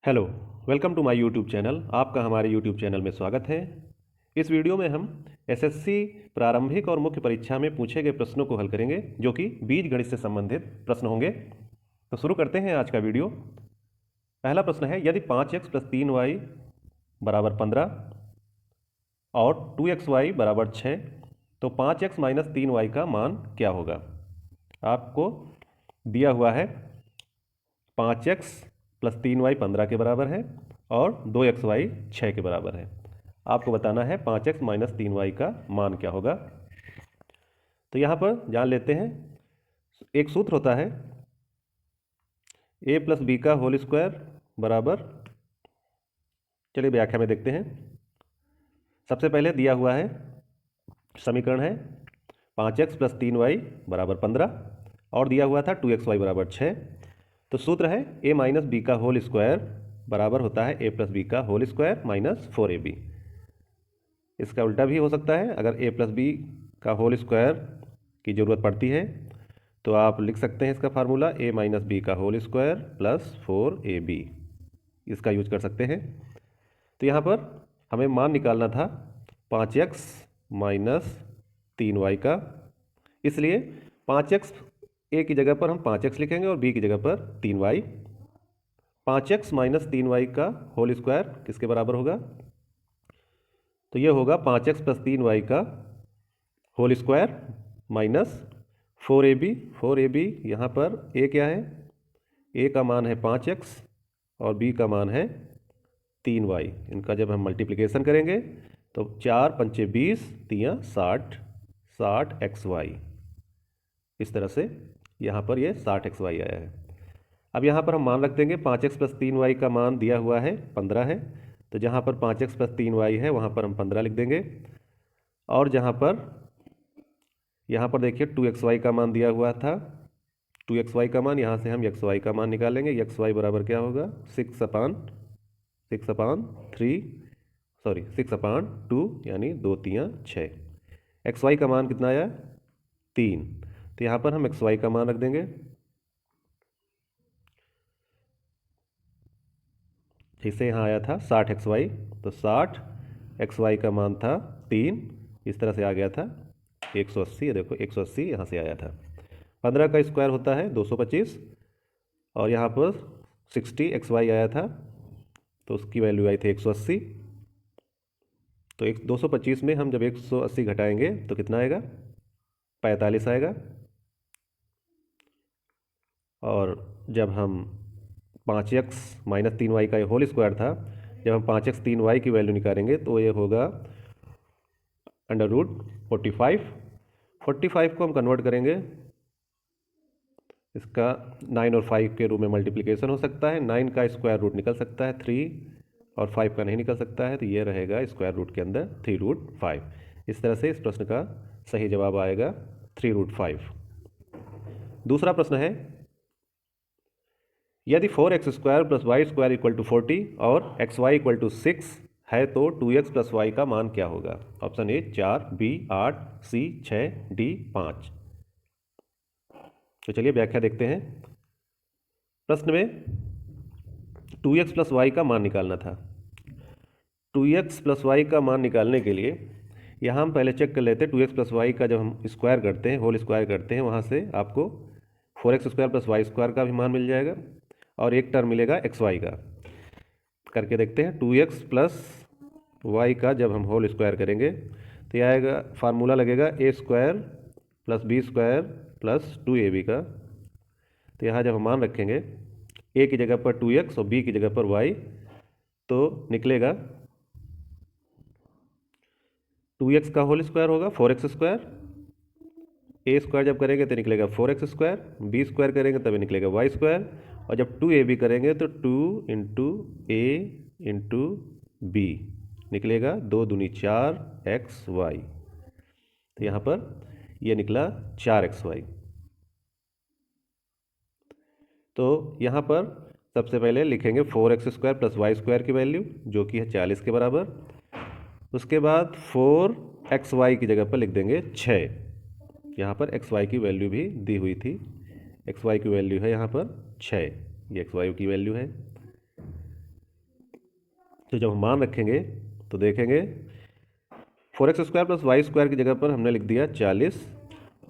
Hello, welcome to my YouTube channel. आपका हमारे YouTube channel में स्वागत है। इस वीडियो में हम एसएससी प्रारंभिक और मुख्य परीक्षा में पूछे गए प्रश्नों को हल करेंगे, जो कि बीजगणित से संबंधित प्रश्न होंगे। तो शुरू करते हैं आज का वीडियो। पहला प्रश्न है, यदि 5x + 3y = 15 और 2xy = 6, तो 5x - 3y का मान क्या होगा। आपको दिया हुआ है 5x + 3y 15 के बराबर है और 2xy 6 के बराबर है। आपको बताना है 5x - 3y का मान क्या होगा। तो यहाँ पर जान लेते हैं, एक सूत्र होता है a + b का होल स्क्वायर बराबर, चलिए व्याख्या में देखते हैं। सबसे पहले दिया हुआ है समीकरण है 5x + 3y = 15 और दिया हुआ था 2xy = 6। तो सूत्र है a - b का होल स्क्वायर बराबर होता है a + b का होल स्क्वायर - 4ab। इसका उल्टा भी हो सकता है, अगर a + b का होल स्क्वायर की ज़रूरत पड़ती है तो आप लिख सकते हैं इसका फार्मूला a - b का होल स्क्वायर + 4ab, इसका यूज कर सकते हैं। तो यहाँ पर हमें मान निकालना था 5x - 3y का, इसलिए 5x a की जगह पर हम 5x लिखेंगे और b की जगह पर 3y। 5x - 3y का होल स्क्वायर किसके बराबर होगा, तो ये होगा 5x + 3y का whole square minus 4ab। 4ab यहाँ पर a क्या है, a का मान है 5x और b का मान है 3y। इनका जब हम मल्टीप्लिकेशन करेंगे तो 4 × 5 = 20, 3 × 60, 60xy। इस तरह से यहाँ पर ये 60xy आया है। अब यहाँ पर हम मान रख देंगे 5x + 3y का मान दिया हुआ है 15 है, तो जहाँ पर 5x + 3y है वहाँ पर हम 15 लिख देंगे। और यहाँ पर देखिए 2xy का मान दिया हुआ था, 2xy का मान, यहाँ से हम xy का मान निकालेंगे। xy बराबर क्या होगा, 6/2 यानी 2 × 3 = 6। xy का मान कितना आया, 3, तो यहाँ पर हम xy का मान रख देंगे। जिससे यहाँ आया था 60xy, तो 60xy का मान था 3, इस तरह से आ गया था 180। देखो 180 यहाँ से आया था। 15 का स्क्वायर होता है 225 और यहाँ पर 60xy आया था, तो उसकी वैल्यू आई थी 180। तो 225 में हम जब 180 घटाएंगे तो कितना आएगा, 45 आएगा। और जब हम 5x - 3y का होल स्क्वायर था, जब हम 5x 3y की वैल्यू निकालेंगे तो ये होगा √45। 45 को हम कन्वर्ट करेंगे, इसका 9 और 5 के रूप में मल्टीप्लिकेशन हो सकता है। 9 का स्क्वायर रूट निकल सकता है 3 और 5 का नहीं निकल सकता है, तो ये रहेगा स्क्वायर रूट के अंदर 3√5। इस तरह से इस प्रश्न का सही जवाब आएगा 3√5। दूसरा प्रश्न है, यदि 4x² + y² = 40 और xy = 6 है तो 2x + y का मान क्या होगा। Option A 4, B 8, C 6, D 5। तो चलिए व्याख्या देखते हैं। प्रश्न में 2x + y का मान निकालना था। 2x + y का मान निकालने के लिए यहाँ हम पहले चेक कर लेते हैं 2x + y का जब हम स्क्वायर करते हैं, होल स्क्वायर करते हैं, वहाँ से आपको 4x² + y² का भी मान मिल जाएगा और एक टर्म मिलेगा xy का। करके देखते हैं 2x + y का जब हम होल स्क्वायर करेंगे तो यह आएगा, फार्मूला लगेगा a² + b² + 2ab का। तो यहाँ जब हम मान रखेंगे a की जगह पर 2x और b की जगह पर y, तो निकलेगा 2x का होल स्क्वायर होगा 4x², a² जब करेंगे तो निकलेगा 4x², b² करेंगे तभी निकलेगा y², और जब 2ab करेंगे तो 2 × a × b निकलेगा 2 दूनी 4xy। तो यहाँ पर ये निकला 4xy। तो यहाँ पर सबसे पहले लिखेंगे 4x² + y² की वैल्यू, जो कि है 40 के बराबर। उसके बाद 4xy की जगह पर लिख देंगे 6। यहाँ पर xy की वैल्यू भी दी हुई थी, xy की वैल्यू है यहाँ पर 6, ये xy की वैल्यू है। तो जब हम मान रखेंगे तो देखेंगे 4x² + y² की जगह पर हमने लिख दिया 40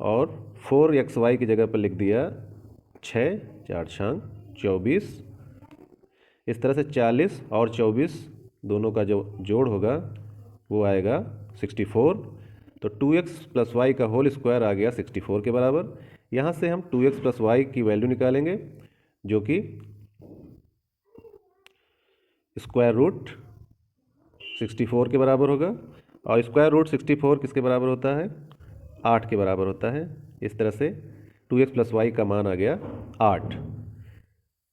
और 4xy की जगह पर लिख दिया 6, 4 छांग 24। इस तरह से 40 और 24 दोनों का जो जोड़ होगा वो आएगा 64। तो 2x + y का होल स्क्वायर आ गया 64 के बराबर। यहाँ से हम 2x + y की वैल्यू निकालेंगे जो कि स्क्वायर रूट 64 के बराबर होगा। और स्क्वायर रूट 64 किसके बराबर होता है? 8 के बराबर होता है। इस तरह से 2x + y का मान आ गया 8।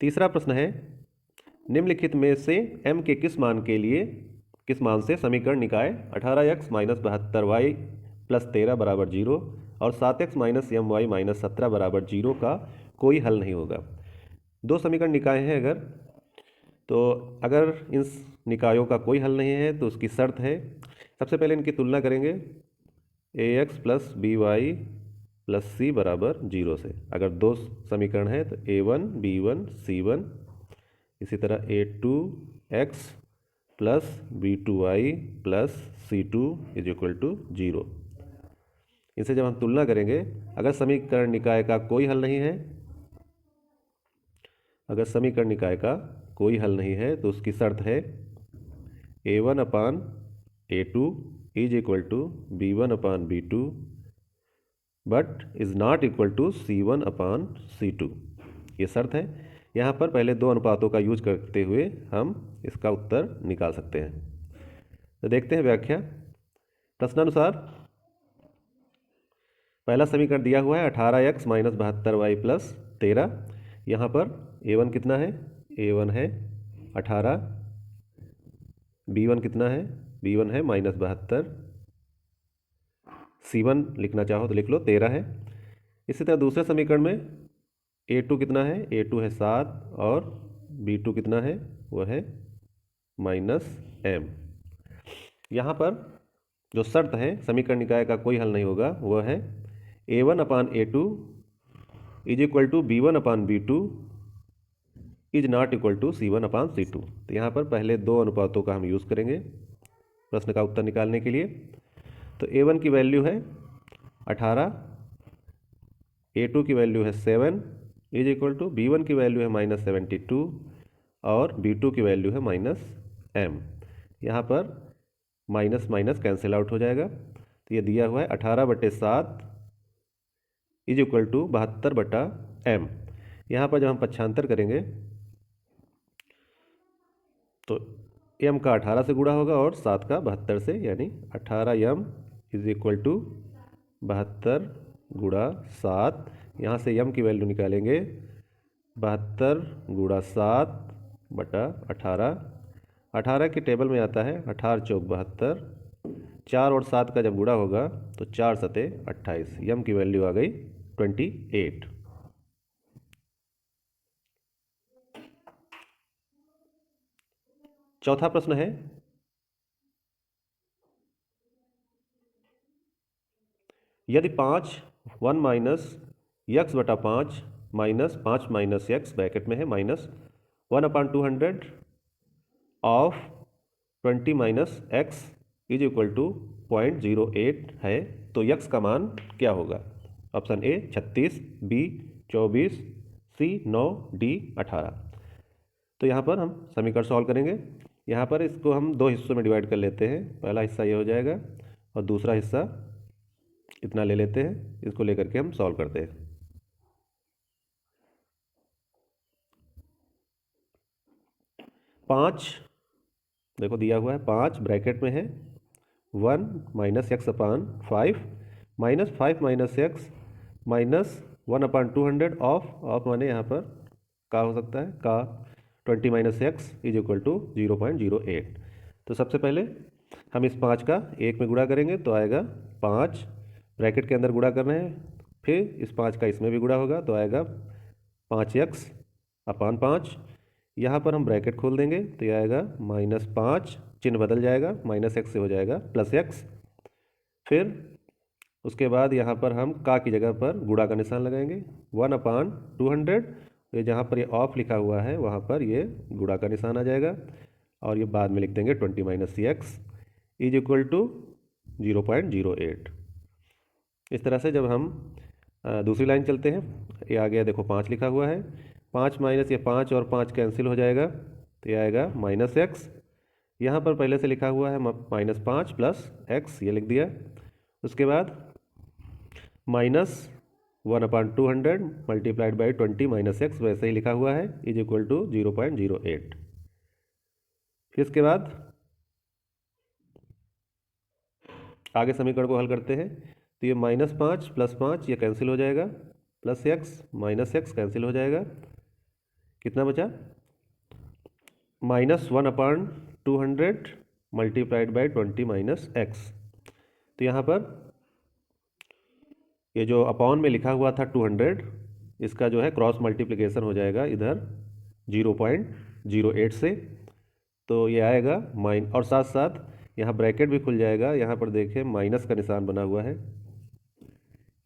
तीसरा प्रश्न है, निम्नलिखित में से m के किस मान से समीकरण निकाय 18x - 72y + 13 = 0 और 7x - my - 17 = 0 का कोई हल नहीं होगा। दो समीकरण निकाय हैं अगर इन निकायों का कोई हल नहीं है तो उसकी शर्त है, सबसे पहले इनकी तुलना करेंगे ax + by + c = 0 से। अगर दो समीकरण है तो a1 b1 c1, इसी तरह a2x + b2y + c2 = 0। इनसे जब हम तुलना करेंगे, अगर समीकरण निकाय का कोई हल नहीं है, तो उसकी शर्त है a1/a2 = b1/b2 but is not equal to c1/c2। ये शर्त है। यहाँ पर पहले दो अनुपातों का यूज करते हुए हम इसका उत्तर निकाल सकते हैं। तो देखते हैं व्याख्या। प्रश्नानुसार पहला समीकरण दिया हुआ है 18x - 72y + 13। यहाँ पर a1 कितना है? a1 है 18। b1 कितना है? b1 है -72। c1 लिखना चाहो तो लिख लो, 13 है। इसी तरह दूसरे समीकरण में a2 कितना है? a2 है 7 और b2 कितना है? वह है -m। यहाँ पर जो शर्त है समीकरण निकाय का कोई हल नहीं होगा, वह है a1/a2 = b1/b2 is not equal to c1/c2। तो यहाँ पर पहले दो अनुपातों का हम यूज़ करेंगे प्रश्न का उत्तर निकालने के लिए। तो a1 की वैल्यू है 18, a2 की वैल्यू है 7 = b1 की वैल्यू है -72 और b2 की वैल्यू है -m। यहाँ पर माइनस माइनस कैंसिल आउट हो जाएगा। तो ये दिया हुआ है 18/7 = 72/m। यहाँ पर जब हम पक्षांतर करेंगे तो m का 18 से गुणा होगा और 7 का 72 से, यानी 18m = 72 × 7। यहाँ से m की वैल्यू निकालेंगे 72 × 7/18। 18 के टेबल में आता है 18 चौक 72, 4 और 7 का जब गुणा होगा तो 4 सते 28, m की वैल्यू आ गई 28। चौथा प्रश्न है, यदि 5 1 - x/5 - 5 - x ब्रैकेट में है -1/200 ऑफ 20 - x = 0.08 है, तो x का मान क्या होगा? Option A 36, B 24, C 9, D 18। तो यहाँ पर हम समीकरण सॉल्व करेंगे। यहाँ पर इसको हम दो हिस्सों में डिवाइड कर लेते हैं। पहला हिस्सा ये हो जाएगा और दूसरा हिस्सा इतना ले लेते हैं। इसको लेकर के हम सॉल्व करते हैं। पाँच देखो दिया हुआ है, 5 ब्रैकेट में है 1 - x/5 -5 - x -1/200 ऑफ माने यहाँ पर का हो सकता है का 20 - x = 0.08। तो सबसे पहले हम इस 5 का 1 में गुणा करेंगे तो आएगा 5, ब्रैकेट के अंदर गुणा करना है, फिर इस 5 का इसमें भी गुणा होगा तो आएगा 5x/5। यहाँ पर हम ब्रैकेट खोल देंगे तो यह आएगा -5, चिन्ह बदल जाएगा, -x से हो जाएगा +x। फिर उसके बाद यहाँ पर हम का की जगह पर गुणा का निशान लगाएंगे 1/200। तो जहाँ पर ये ऑफ लिखा हुआ है वहाँ पर ये गुणा का निशान आ जाएगा और ये बाद में लिख देंगे 20 minus c x is equal to 0.08। इस तरह से जब हम दूसरी लाइन चलते हैं, ये आ गया देखो 5 लिखा हुआ है, 5 माइनस ये 5 और 5 कैंसिल हो जाएगा, तो ये आएगा माइनस एक्स। यहाँ पर पहले से लिखा हुआ है -5 प्लस एक्स, ये लिख दिया। उसके बाद -1/200 मल्टीप्लाइड बाई 20 माइनस एक्स, वैसे ही लिखा हुआ है, इज इक्वल टू 0.08। फिर इसके बाद आगे समीकरण को हल करते हैं, तो ये -5 प्लस 5 ये कैंसिल हो जाएगा, plus x minus x cancel हो जाएगा, कितना बचा -1/200 मल्टीप्लाइड बाई 20 माइनस एक्स। तो यहाँ पर ये जो अपॉन में लिखा हुआ था 200, इसका जो है क्रॉस मल्टीप्लिकेशन हो जाएगा इधर 0.08 से, तो ये आएगा और साथ साथ यहाँ ब्रैकेट भी खुल जाएगा। यहाँ पर देखिए माइनस का निशान बना हुआ है,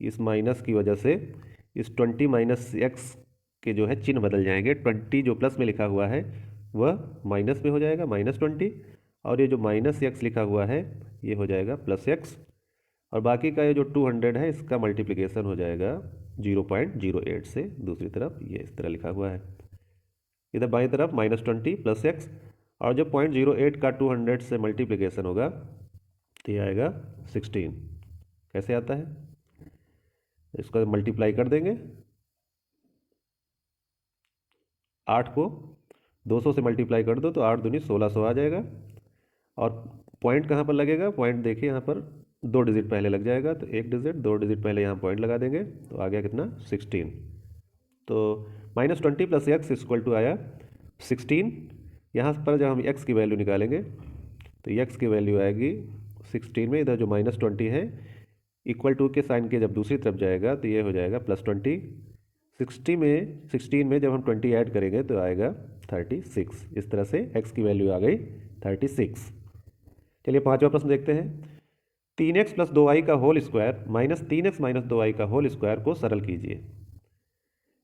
इस माइनस की वजह से इस 20 माइनस एक्स के जो है चिन्ह बदल जाएंगे। 20 जो प्लस में लिखा हुआ है वह माइनस में हो जाएगा -20, और ये जो माइनस एक्स लिखा हुआ है ये हो जाएगा प्लस एक्स, और बाकी का ये जो 200 है इसका मल्टीप्लिकेशन हो जाएगा 0.08 से। दूसरी तरफ ये इस तरह लिखा हुआ है, इधर बाईं तरफ -20 प्लस एक्स, और जब 0.08 का 200 से मल्टीप्लिकेशन होगा तो ये आएगा 16। कैसे आता है, इसको मल्टीप्लाई कर देंगे, 8 को 200 से मल्टीप्लाई कर दो तो 8 दूनी 1600 आ जाएगा। और पॉइंट कहाँ पर लगेगा, पॉइंट देखिए यहाँ पर 2 डिजिट पहले लग जाएगा, तो 1 डिजिट 2 डिजिट पहले यहाँ पॉइंट लगा देंगे, तो आ गया कितना 16। तो -20 प्लस एक्स इक्वल टू आया 16। यहाँ पर जब हम x की वैल्यू निकालेंगे तो x की वैल्यू आएगी 16 में, इधर जो -20 है इक्वल टू के साइन के जब दूसरी तरफ जाएगा तो ये हो जाएगा +20। 16 में जब हम 20 ऐड करेंगे तो आएगा 36। इस तरह से x की वैल्यू आ गई 36। चलिए पांचवा प्रश्न देखते हैं। 3x प्लस 2y का whole square minus 3x minus 2y का होल स्क्वायर को सरल कीजिए।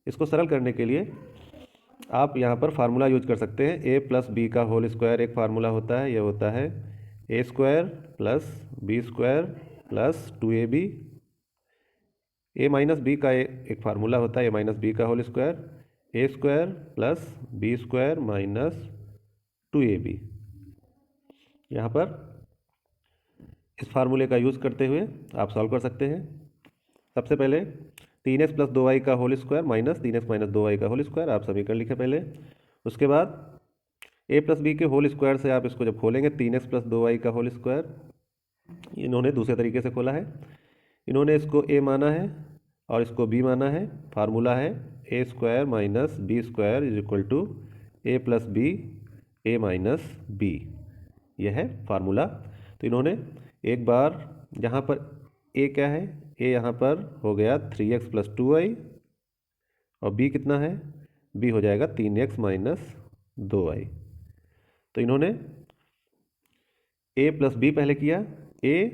इसको सरल करने के लिए आप यहाँ पर फार्मूला यूज कर सकते हैं। a प्लस बी का होल स्क्वायर एक फार्मूला होता है, यह होता है a square plus B square plus 2ab। a minus b का एक फार्मूला होता है a माइनस बी का whole square, a square plus B square minus 2ab। यहाँ पर इस फार्मूले का यूज़ करते हुए आप सॉल्व कर सकते हैं। सबसे पहले 3x प्लस 2y का whole square minus 3x minus 2y का होल स्क्वायर, आप समीकरण लिखें पहले। उसके बाद a प्लस बी के होल स्क्वायर से आप इसको जब खोलेंगे 3x प्लस 2y का होल स्क्वायर, इन्होंने दूसरे तरीके से खोला है, इन्होंने इसको a माना है और इसको b माना है। फार्मूला है a square minus b square is equal to a plus b a minus b, यह है फार्मूला। तो इन्होंने एक बार यहाँ पर a क्या है, a यहाँ पर हो गया 3x प्लस 2y और b कितना है, b हो जाएगा 3x माइनस 2y। तो इन्होंने a प्लस b पहले किया, a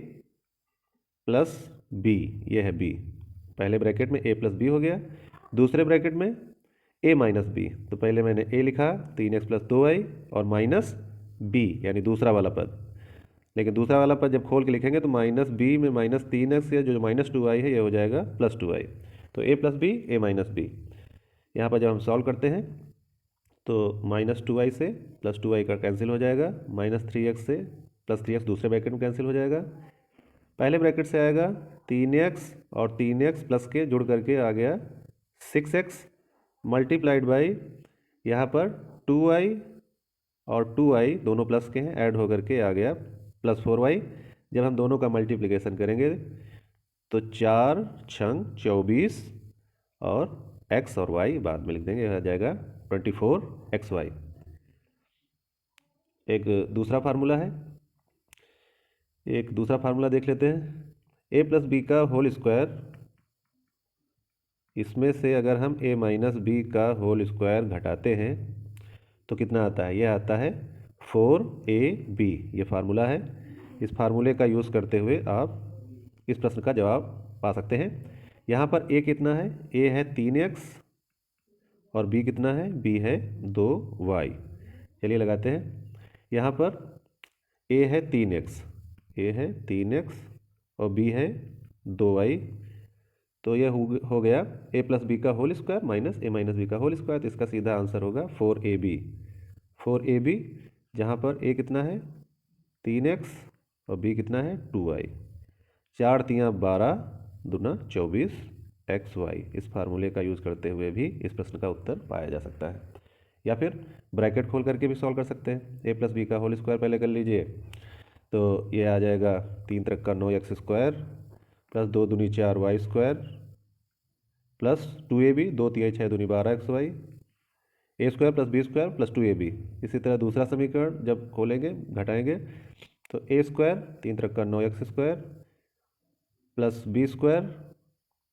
प्लस b, ये है b, पहले ब्रैकेट में a प्लस b हो गया, दूसरे ब्रैकेट में a माइनस b। तो पहले मैंने a लिखा 3x प्लस 2y और माइनस b यानी दूसरा वाला पद, लेकिन दूसरा वाला पद जब खोल के लिखेंगे तो माइनस b में माइनस 3x या जो माइनस 2y है ये हो जाएगा प्लस 2y। तो a plus b a minus b। यहाँ पर जब हम सॉल्व करते हैं तो माइनस 2y से प्लस 2y का कैंसिल हो जाएगा, माइनस 3x से प्लस 3x दूसरे ब्रैकेट में कैंसिल हो जाएगा, पहले ब्रैकेट से आएगा 3x और 3x प्लस के जुड़ करके आ गया 6x मल्टीप्लाइड बाई यहाँ पर 2y और 2y दोनों प्लस के हैं, ऐड होकर के आ गया प्लस 4y। जब हम दोनों का मल्टीप्लिकेशन करेंगे तो 4 छंग 24 और x और y बाद में लिख देंगे, आ जाएगा 24xy। एक दूसरा फार्मूला है, एक दूसरा फार्मूला देख लेते हैं। a प्लस बी का होल स्क्वायर, इसमें से अगर हम a माइनस बी का होल स्क्वायर घटाते हैं तो कितना आता है, यह आता है 4ab, ये फार्मूला है। इस फार्मूले का यूज़ करते हुए आप इस प्रश्न का जवाब पा सकते हैं। यहाँ पर a कितना है, a है 3x और b कितना है, b है 2y। चलिए लगाते हैं, यहाँ पर ए है 3x, ए है 3x और बी है 2y। तो यह हो गया a प्लस बी का whole square minus a minus b का होल स्क्वायर। तो इसका सीधा आंसर होगा 4ab। 4ab जहाँ पर a कितना है 3x और b कितना है 2y। 4 तियाँ 12 दूना 24 xy। इस फार्मूले का यूज़ करते हुए भी इस प्रश्न का उत्तर पाया जा सकता है। या फिर ब्रैकेट खोल करके भी सॉल्व कर सकते हैं। a प्लस बी का होल स्क्वायर पहले कर लीजिए, तो ये आ जाएगा 3 त्रिक का 9x स्क्वायर प्लस 2 दूनी 4y स्क्वायर प्लस 2ab, 2 तिहाई 6 दूनी 12xy, A square plus B square plus 2ab। इसी तरह दूसरा समीकरण जब खोलेंगे घटाएंगे तो ए स्क्वायर 3 त्रिक का 9x square plus B square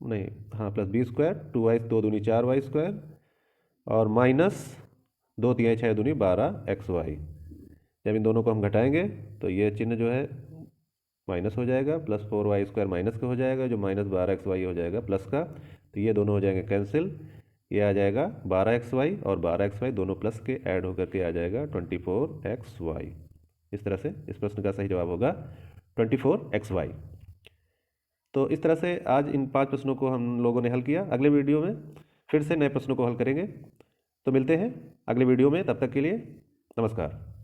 नहीं हाँ प्लस बी स्क्वायर 2y 2 दूनी 4y स्क्वायर और माइनस 2 तिहाई 6 दूनी 12xy। जब इन दोनों को हम घटाएंगे तो ये चिन्ह जो है माइनस हो जाएगा, प्लस 4y स्क्वायर माइनस का हो जाएगा, जो माइनस 12xy हो जाएगा प्लस का। तो ये दोनों हो जाएंगे कैंसिल, ये आ जाएगा 12xy और 12xy दोनों प्लस के ऐड होकर के आ जाएगा 24xy। इस तरह से इस प्रश्न का सही जवाब होगा 24xy। तो इस तरह से आज इन 5 प्रश्नों को हम लोगों ने हल किया। अगले वीडियो में फिर से नए प्रश्नों को हल करेंगे। तो मिलते हैं अगले वीडियो में, तब तक के लिए नमस्कार।